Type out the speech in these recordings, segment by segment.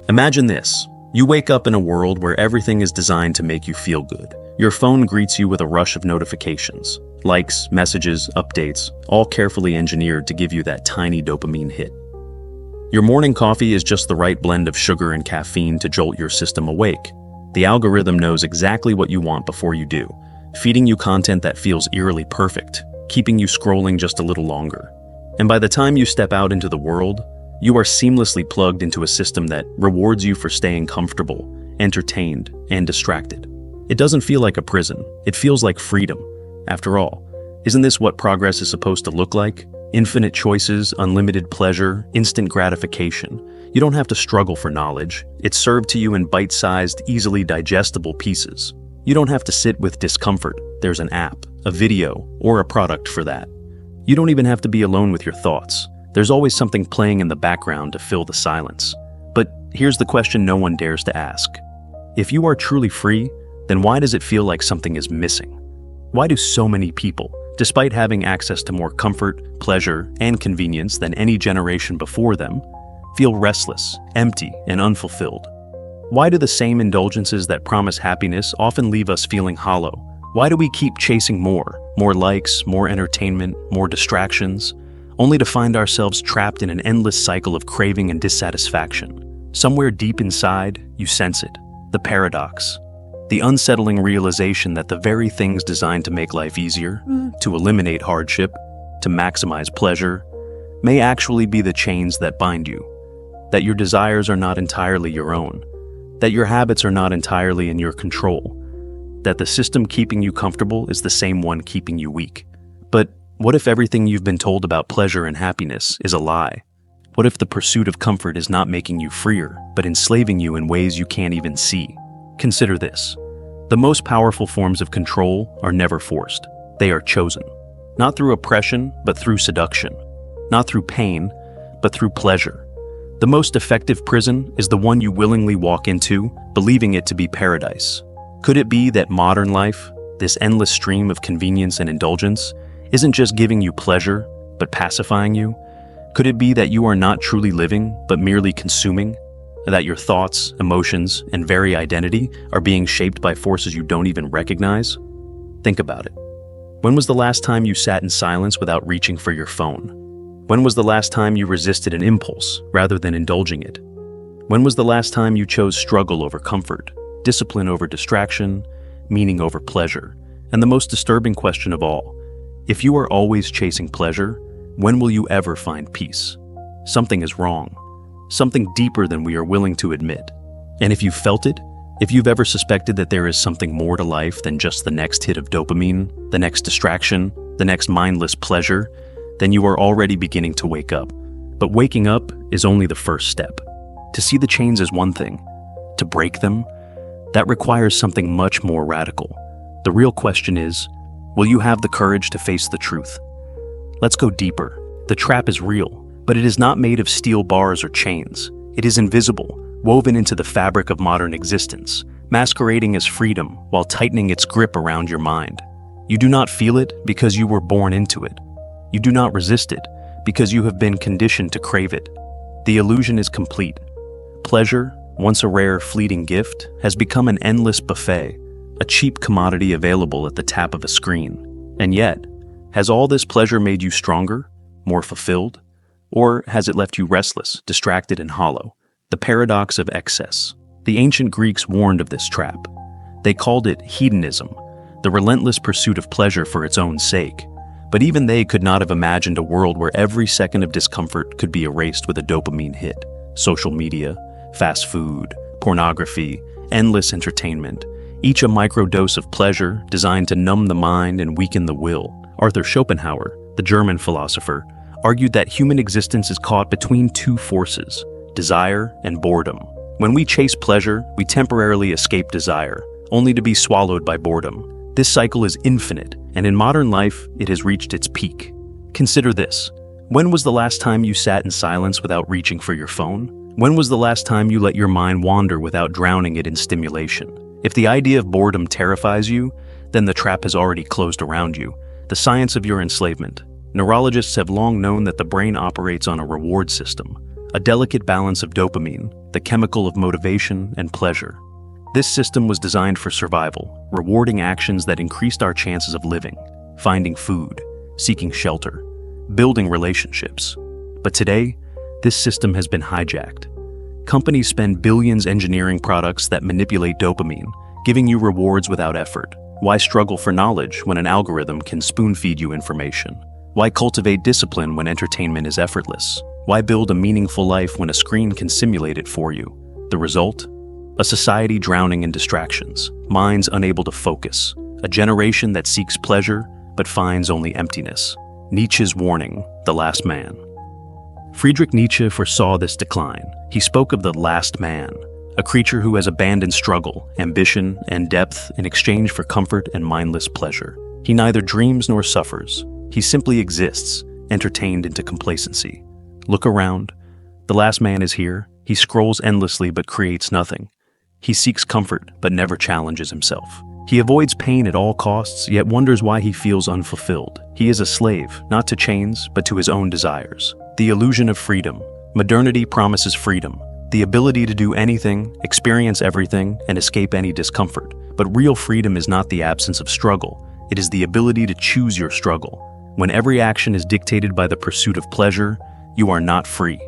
Imagine this. You wake up in a world where everything is designed to make you feel good. Your phone greets you with a rush of notifications. Likes, messages, updates, all carefully engineered to give you that tiny dopamine hit. Your morning coffee is just the right blend of sugar and caffeine to jolt your system awake. The algorithm knows exactly what you want before you do, feeding you content that feels eerily perfect, keeping you scrolling just a little longer. And by the time you step out into the world, you are seamlessly plugged into a system that rewards you for staying comfortable, entertained, and distracted. It doesn't feel like a prison, it feels like freedom. After all, isn't this what progress is supposed to look like? Infinite choices, unlimited pleasure, instant gratification. You don't have to struggle for knowledge. It's served to you in bite-sized, easily digestible pieces. You don't have to sit with discomfort. There's an app, a video, or a product for that. You don't even have to be alone with your thoughts. There's always something playing in the background to fill the silence. But here's the question no one dares to ask. If you are truly free, then why does it feel like something is missing? Why do so many people, despite having access to more comfort, pleasure, and convenience than any generation before them, feel restless, empty, and unfulfilled? Why do the same indulgences that promise happiness often leave us feeling hollow? Why do we keep chasing more likes, more entertainment, more distractions, only to find ourselves trapped in an endless cycle of craving and dissatisfaction? Somewhere deep inside, you sense it, the paradox, the unsettling realization that the very things designed to make life easier, to eliminate hardship, to maximize pleasure, may actually be the chains that bind you, that your desires are not entirely your own, that your habits are not entirely in your control, that the system keeping you comfortable is the same one keeping you weak. But what if everything you've been told about pleasure and happiness is a lie? What if the pursuit of comfort is not making you freer, but enslaving you in ways you can't even see? Consider this. The most powerful forms of control are never forced. They are chosen. Not through oppression, but through seduction. Not through pain, but through pleasure. The most effective prison is the one you willingly walk into, believing it to be paradise. Could it be that modern life, this endless stream of convenience and indulgence, isn't just giving you pleasure, but pacifying you? Could it be that you are not truly living, but merely consuming? That your thoughts, emotions, and very identity are being shaped by forces you don't even recognize? Think about it. When was the last time you sat in silence without reaching for your phone? When was the last time you resisted an impulse rather than indulging it? When was the last time you chose struggle over comfort, discipline over distraction, meaning over pleasure? And the most disturbing question of all, if you are always chasing pleasure, when will you ever find peace? Something is wrong. Something deeper than we are willing to admit. And if you've felt it, if you've ever suspected that there is something more to life than just the next hit of dopamine, the next distraction, the next mindless pleasure, then you are already beginning to wake up. But waking up is only the first step. To see the chains is one thing. To break them, that requires something much more radical. The real question is, will you have the courage to face the truth? Let's go deeper. The trap is real. But it is not made of steel bars or chains. It is invisible, woven into the fabric of modern existence, masquerading as freedom while tightening its grip around your mind. You do not feel it because you were born into it. You do not resist it because you have been conditioned to crave it. The illusion is complete. Pleasure, once a rare, fleeting gift, has become an endless buffet, a cheap commodity available at the tap of a screen. And yet, has all this pleasure made you stronger, more fulfilled? Or has it left you restless, distracted, and hollow? The paradox of excess. The ancient Greeks warned of this trap. They called it hedonism, the relentless pursuit of pleasure for its own sake. But even they could not have imagined a world where every second of discomfort could be erased with a dopamine hit. Social media, fast food, pornography, endless entertainment, each a microdose of pleasure designed to numb the mind and weaken the will. Arthur Schopenhauer, the German philosopher, argued that human existence is caught between two forces, desire and boredom. When we chase pleasure, we temporarily escape desire, only to be swallowed by boredom. This cycle is infinite, and in modern life, it has reached its peak. Consider this. When was the last time you sat in silence without reaching for your phone? When was the last time you let your mind wander without drowning it in stimulation? If the idea of boredom terrifies you, then the trap has already closed around you. The science of your enslavement. Neurologists have long known that the brain operates on a reward system, a delicate balance of dopamine, the chemical of motivation and pleasure. This system was designed for survival, rewarding actions that increased our chances of living, finding food, seeking shelter, building relationships. But today, this system has been hijacked. Companies spend billions engineering products that manipulate dopamine, giving you rewards without effort. Why struggle for knowledge when an algorithm can spoon-feed you information? Why cultivate discipline when entertainment is effortless? Why build a meaningful life when a screen can simulate it for you? The result? A society drowning in distractions, minds unable to focus, a generation that seeks pleasure but finds only emptiness. Nietzsche's warning, the last man. Friedrich Nietzsche foresaw this decline. He spoke of the last man, a creature who has abandoned struggle, ambition, and depth in exchange for comfort and mindless pleasure. He neither dreams nor suffers. He simply exists, entertained into complacency. Look around. The last man is here. He scrolls endlessly but creates nothing. He seeks comfort but never challenges himself. He avoids pain at all costs, yet wonders why he feels unfulfilled. He is a slave, not to chains, but to his own desires. The illusion of freedom. Modernity promises freedom, the ability to do anything, experience everything, and escape any discomfort. But real freedom is not the absence of struggle. It is the ability to choose your struggle. When every action is dictated by the pursuit of pleasure, you are not free.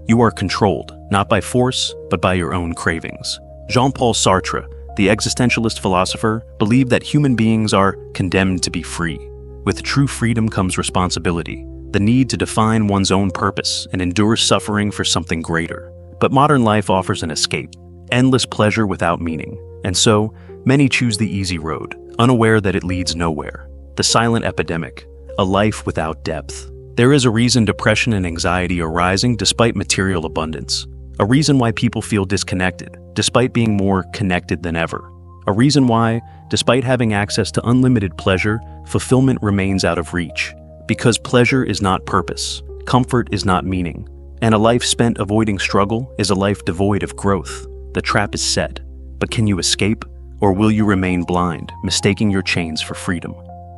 You are controlled, not by force, but by your own cravings. Jean-Paul Sartre, the existentialist philosopher, believed that human beings are condemned to be free. With true freedom comes responsibility, the need to define one's own purpose and endure suffering for something greater. But modern life offers an escape, endless pleasure without meaning, and so many choose the easy road, unaware that it leads nowhere. The silent epidemic, a life without depth. There is a reason depression and anxiety are rising despite material abundance. A reason why people feel disconnected, despite being more connected than ever. A reason why, despite having access to unlimited pleasure, fulfillment remains out of reach. Because pleasure is not purpose, comfort is not meaning, and a life spent avoiding struggle is a life devoid of growth. The trap is set, but can you escape, or will you remain blind, mistaking your chains for freedom?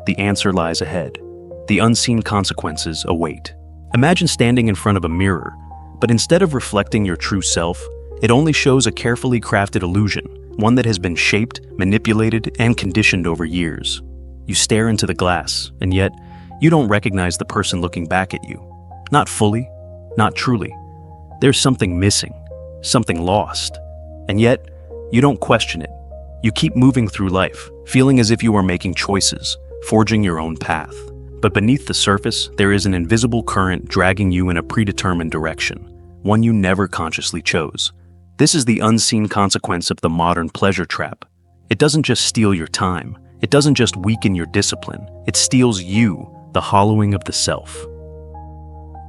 The answer lies ahead. The unseen consequences await. Imagine standing in front of a mirror, but instead of reflecting your true self, it only shows a carefully crafted illusion, one that has been shaped, manipulated, and conditioned over years. You stare into the glass, and yet, you don't recognize the person looking back at you. Not fully, not truly. There's something missing, something lost. And yet, you don't question it. You keep moving through life, feeling as if you are making choices, forging your own path. But beneath the surface, there is an invisible current dragging you in a predetermined direction, one you never consciously chose. This is the unseen consequence of the modern pleasure trap. It doesn't just steal your time. It doesn't just weaken your discipline. It steals you, the hollowing of the self.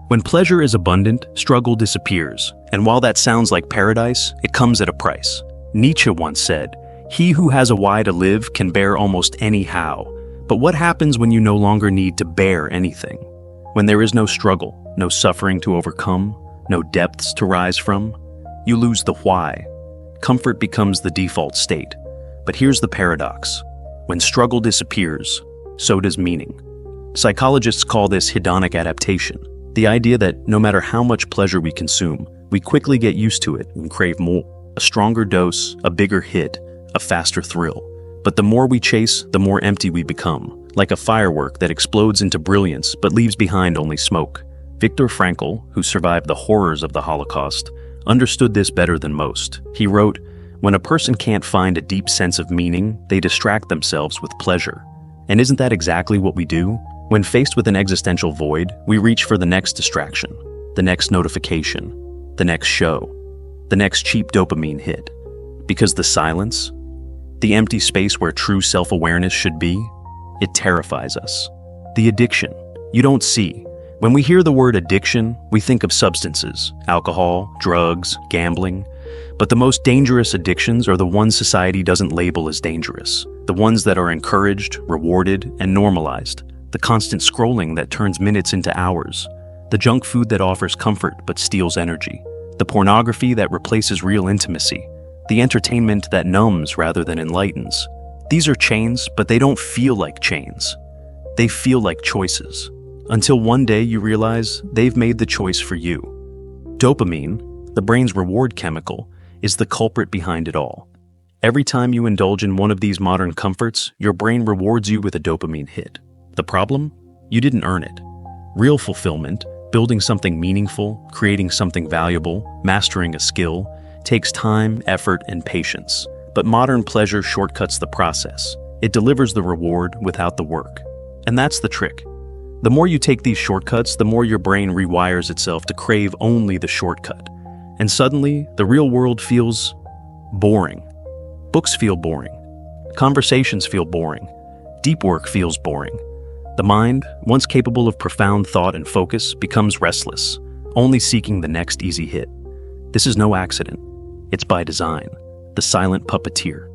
When pleasure is abundant, struggle disappears. And while that sounds like paradise, it comes at a price. Nietzsche once said, "He who has a why to live can bear almost any how." But what happens when you no longer need to bear anything? When there is no struggle, no suffering to overcome, no depths to rise from? You lose the why. Comfort becomes the default state. But here's the paradox. When struggle disappears, so does meaning. Psychologists call this hedonic adaptation, the idea that no matter how much pleasure we consume, we quickly get used to it and crave more. A stronger dose, a bigger hit, a faster thrill. But the more we chase, the more empty we become, like a firework that explodes into brilliance but leaves behind only smoke. Viktor Frankl, who survived the horrors of the Holocaust, understood this better than most. He wrote, "When a person can't find a deep sense of meaning, they distract themselves with pleasure." And isn't that exactly what we do? When faced with an existential void, we reach for the next distraction, the next notification, the next show, the next cheap dopamine hit. Because the silence, the empty space where true self-awareness should be, it terrifies us. The addiction, you don't see. When we hear the word addiction, we think of substances, alcohol, drugs, gambling. But the most dangerous addictions are the ones society doesn't label as dangerous. The ones that are encouraged, rewarded, and normalized. The constant scrolling that turns minutes into hours. The junk food that offers comfort but steals energy. The pornography that replaces real intimacy. The entertainment that numbs rather than enlightens. These are chains, but they don't feel like chains. They feel like choices. Until one day you realize they've made the choice for you. Dopamine, the brain's reward chemical, is the culprit behind it all. Every time you indulge in one of these modern comforts, your brain rewards you with a dopamine hit. The problem? You didn't earn it. Real fulfillment, building something meaningful, creating something valuable, mastering a skill, takes time, effort, and patience. But modern pleasure shortcuts the process. It delivers the reward without the work. And that's the trick. The more you take these shortcuts, the more your brain rewires itself to crave only the shortcut. And suddenly, the real world feels boring. Books feel boring. Conversations feel boring. Deep work feels boring. The mind, once capable of profound thought and focus, becomes restless, only seeking the next easy hit. This is no accident. It's by design, the silent puppeteer.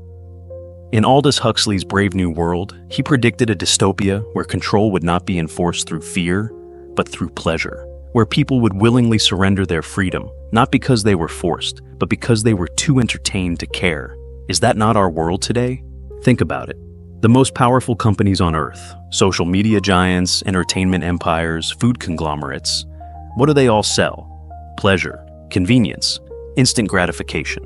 In Aldous Huxley's Brave New World, he predicted a dystopia where control would not be enforced through fear, but through pleasure, where people would willingly surrender their freedom, not because they were forced, but because they were too entertained to care. Is that not our world today? Think about it. The most powerful companies on Earth, social media giants, entertainment empires, food conglomerates, what do they all sell? Pleasure, convenience, instant gratification.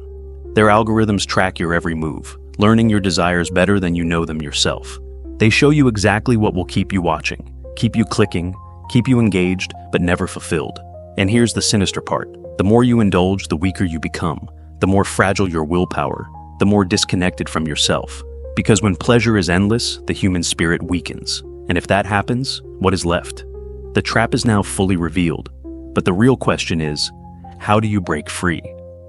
Their algorithms track your every move, learning your desires better than you know them yourself. They show you exactly what will keep you watching, keep you clicking, keep you engaged, but never fulfilled. And here's the sinister part. The more you indulge, the weaker you become, the more fragile your willpower, the more disconnected from yourself. Because when pleasure is endless, the human spirit weakens. And if that happens, what is left? The trap is now fully revealed. But the real question is, how do you break free?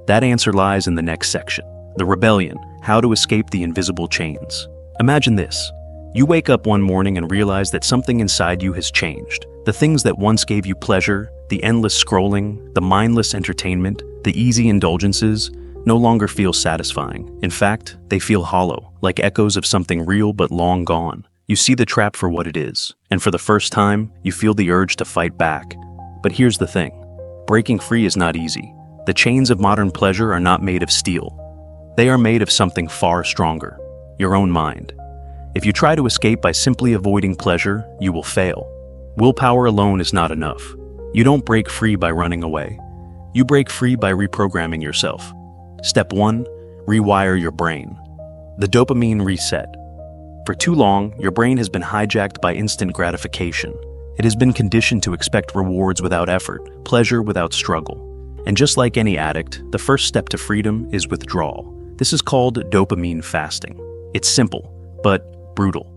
That answer lies in the next section. The rebellion, how to escape the invisible chains. Imagine this. You wake up one morning and realize that something inside you has changed. The things that once gave you pleasure, the endless scrolling, the mindless entertainment, the easy indulgences, no longer feel satisfying. In fact, they feel hollow, like echoes of something real but long gone. You see the trap for what it is, and for the first time, you feel the urge to fight back. But here's the thing. Breaking free is not easy. The chains of modern pleasure are not made of steel. They are made of something far stronger, your own mind. If you try to escape by simply avoiding pleasure, you will fail. Willpower alone is not enough. You don't break free by running away. You break free by reprogramming yourself. Step 1, rewire your brain. The dopamine reset. For too long, your brain has been hijacked by instant gratification. It has been conditioned to expect rewards without effort, pleasure without struggle. And just like any addict, the first step to freedom is withdrawal. This is called dopamine fasting. It's simple, but brutal.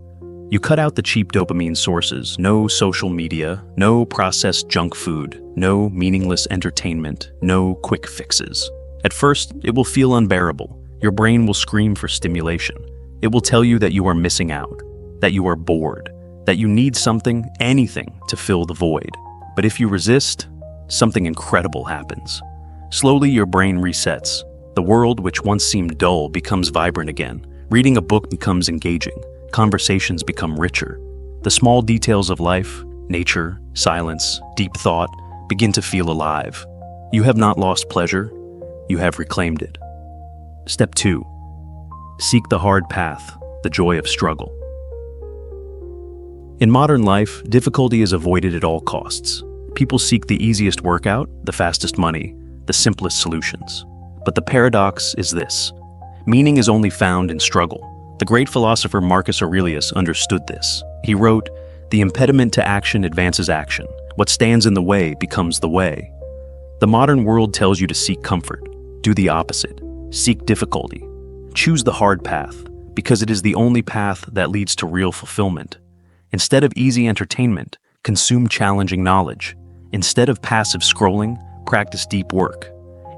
You cut out the cheap dopamine sources, no social media, no processed junk food, no meaningless entertainment, no quick fixes. At first, it will feel unbearable. Your brain will scream for stimulation. It will tell you that you are missing out, that you are bored, that you need something, anything, to fill the void. But if you resist, something incredible happens. Slowly, your brain resets. The world which once seemed dull becomes vibrant again. Reading a book becomes engaging. Conversations become richer. The small details of life, nature, silence, deep thought, begin to feel alive. You have not lost pleasure. You have reclaimed it. Step 2. Seek the hard path, the joy of struggle. In modern life, difficulty is avoided at all costs. People seek the easiest workout, the fastest money, the simplest solutions. But the paradox is this. Meaning is only found in struggle. The great philosopher Marcus Aurelius understood this. He wrote, "The impediment to action advances action. What stands in the way becomes the way." The modern world tells you to seek comfort. Do the opposite. Seek difficulty. Choose the hard path, because it is the only path that leads to real fulfillment. Instead of easy entertainment, consume challenging knowledge. Instead of passive scrolling, practice deep work.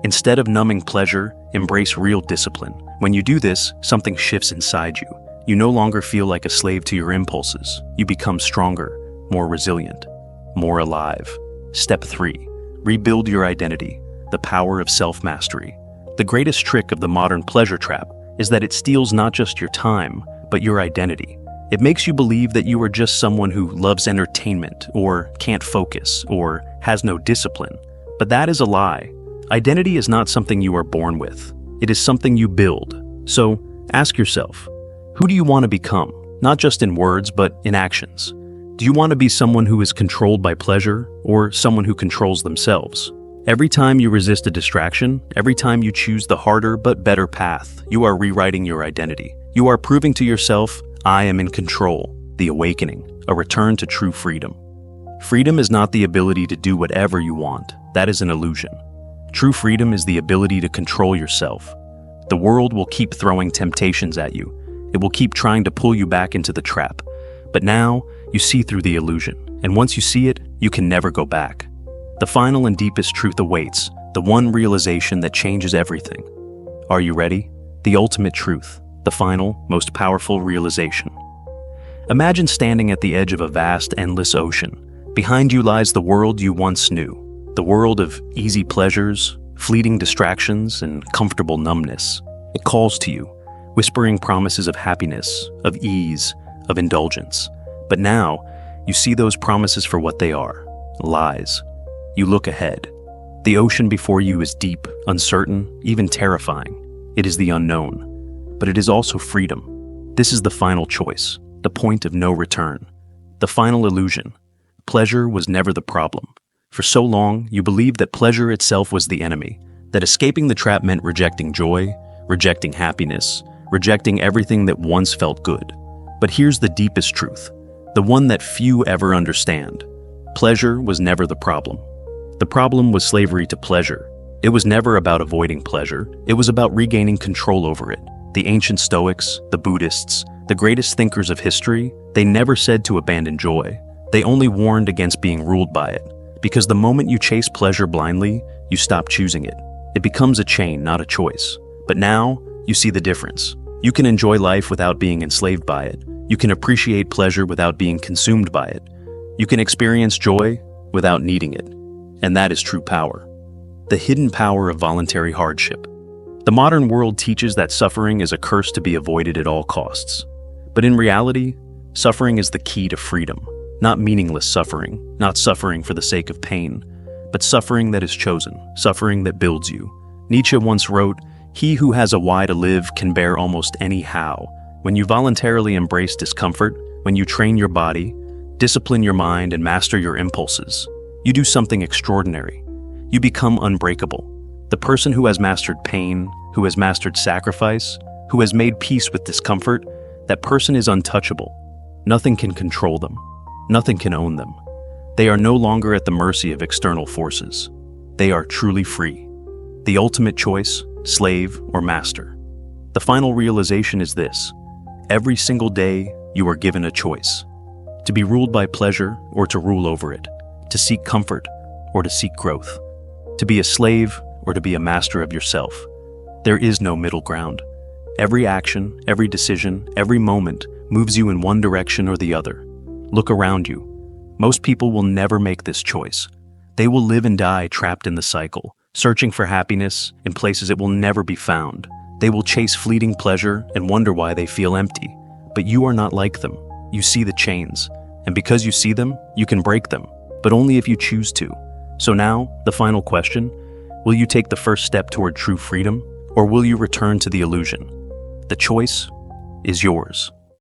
Instead of numbing pleasure, embrace real discipline. When you do this, something shifts inside you. You no longer feel like a slave to your impulses. You become stronger, more resilient, more alive. Step 3. Rebuild your identity. The power of self-mastery. The greatest trick of the modern pleasure trap is that it steals not just your time, but your identity. It makes you believe that you are just someone who loves entertainment, or can't focus, or has no discipline. But that is a lie. Identity is not something you are born with. It is something you build. So, ask yourself, who do you want to become? Not just in words, but in actions. Do you want to be someone who is controlled by pleasure, or someone who controls themselves? Every time you resist a distraction, every time you choose the harder but better path, you are rewriting your identity. You are proving to yourself, I am in control. The awakening, a return to true freedom. Freedom is not the ability to do whatever you want. That is an illusion. True freedom is the ability to control yourself. The world will keep throwing temptations at you. It will keep trying to pull you back into the trap. But now, you see through the illusion. And once you see it, you can never go back. The final and deepest truth awaits, the one realization that changes everything. Are you ready? The ultimate truth, the final, most powerful realization. Imagine standing at the edge of a vast, endless ocean. Behind you lies the world you once knew, the world of easy pleasures, fleeting distractions, and comfortable numbness. It calls to you, whispering promises of happiness, of ease, of indulgence. But now, you see those promises for what they are, lies. You look ahead. The ocean before you is deep, uncertain, even terrifying. It is the unknown, but it is also freedom. This is the final choice, the point of no return, the final illusion. Pleasure was never the problem. For so long, you believed that pleasure itself was the enemy, that escaping the trap meant rejecting joy, rejecting happiness, rejecting everything that once felt good. But here's the deepest truth, the one that few ever understand. Pleasure was never the problem. The problem was slavery to pleasure. It was never about avoiding pleasure. It was about regaining control over it. The ancient Stoics, the Buddhists, the greatest thinkers of history, they never said to abandon joy. They only warned against being ruled by it. Because the moment you chase pleasure blindly, you stop choosing it. It becomes a chain, not a choice. But now, you see the difference. You can enjoy life without being enslaved by it. You can appreciate pleasure without being consumed by it. You can experience joy without needing it. And that is true power. The hidden power of voluntary hardship. The modern world teaches that suffering is a curse to be avoided at all costs. But in reality, suffering is the key to freedom. Not meaningless suffering, not suffering for the sake of pain, but suffering that is chosen, suffering that builds you. Nietzsche once wrote, "He who has a why to live can bear almost any how." When you voluntarily embrace discomfort, when you train your body, discipline your mind, and master your impulses, you do something extraordinary. You become unbreakable. The person who has mastered pain, who has mastered sacrifice, who has made peace with discomfort, that person is untouchable. Nothing can control them. Nothing can own them. They are no longer at the mercy of external forces. They are truly free. The ultimate choice, slave or master. The final realization is this: every single day, you are given a choice. To be ruled by pleasure or to rule over it. To seek comfort or to seek growth. To be a slave or to be a master of yourself. There is no middle ground. Every action, every decision, every moment moves you in one direction or the other. Look around you. Most people will never make this choice. They will live and die trapped in the cycle, searching for happiness in places it will never be found. They will chase fleeting pleasure and wonder why they feel empty. But you are not like them. You see the chains. And because you see them, you can break them, but only if you choose to. So now, the final question, will you take the first step toward true freedom, or will you return to the illusion? The choice is yours.